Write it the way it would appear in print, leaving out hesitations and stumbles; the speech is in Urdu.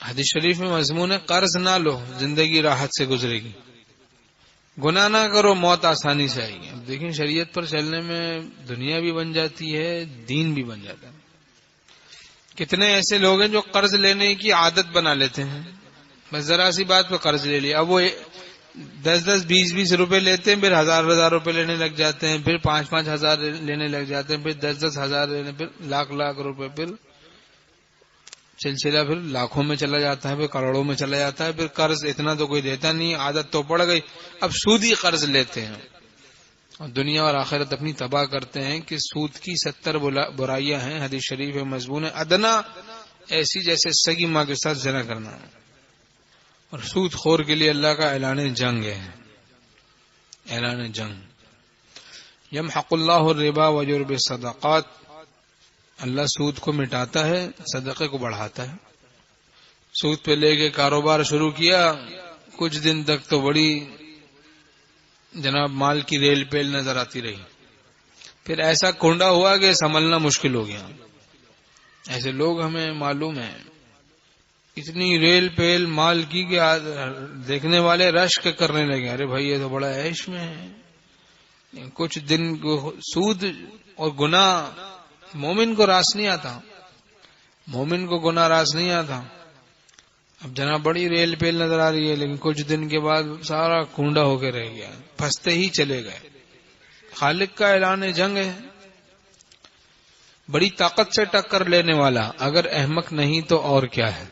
حدیث شریف میں مضمون ہے قرض نہ لو، زندگی راحت سے گزرے گی، گناہ نہ کرو، موت آسانی سے آئے گی۔ اب دیکھیں شریعت پر چلنے میں دنیا بھی بن جاتی ہے، دین بھی بن جاتا ہے۔ کتنے ایسے لوگ ہیں جو قرض لینے کی عادت بنا لیتے ہیں، بس ذرا سی بات پہ قرض لے لیا، اب وہ 10 20 روپے لیتے ہیں، پھر 1000 روپے لینے لگ جاتے ہیں، پھر 5 ہزار لینے لگ جاتے ہیں، پھر 10 ہزار لینے، پھر لاکھ روپے، پھر سلسلہ پھر لاکھوں میں چلا جاتا ہے، پھر کروڑوں میں چلا جاتا ہے، پھر قرض اتنا تو کوئی دیتا نہیں، عادت تو پڑ گئی، اب سودی قرض لیتے ہیں اور دنیا اور آخرت اپنی تباہ کرتے ہیں۔ کہ سود کی 70 برائیاں ہیں، حدیث شریف میں مضمون ہے ادنا، ایسی جیسے سگی ماں کے ساتھ زنا کرنا، اور سود خور کے لیے اللہ کا اعلان جنگ ہے، اعلان جنگ۔ یمحق اللہ الربا ویربی الصدقات، اللہ سود کو مٹاتا ہے، صدقے کو بڑھاتا ہے۔ سود پہ لے کے کاروبار شروع کیا، کچھ دن تک تو بڑی جناب مال کی ریل پیل نظر آتی رہی، پھر ایسا کونڈا ہوا کہ سنبھلنا مشکل ہو گیا۔ ایسے لوگ ہمیں معلوم ہیں، اتنی ریل پیل مال کی کہ دیکھنے والے رشک کرنے لگے، ارے بھائی یہ تو بڑا عیش میں ہے۔ کچھ دن سود اور گناہ مومن کو راس نہیں آتا، مومن کو گناہ راس نہیں آتا۔ اب جناب بڑی ریل پیل نظر آ رہی ہے، لیکن کچھ دن کے بعد سارا کونڈا ہو کے رہ گیا، پھنستے ہی چلے گئے۔ خالق کا اعلان جنگ ہے، بڑی طاقت سے ٹکر لینے والا اگر احمق نہیں تو اور کیا ہے۔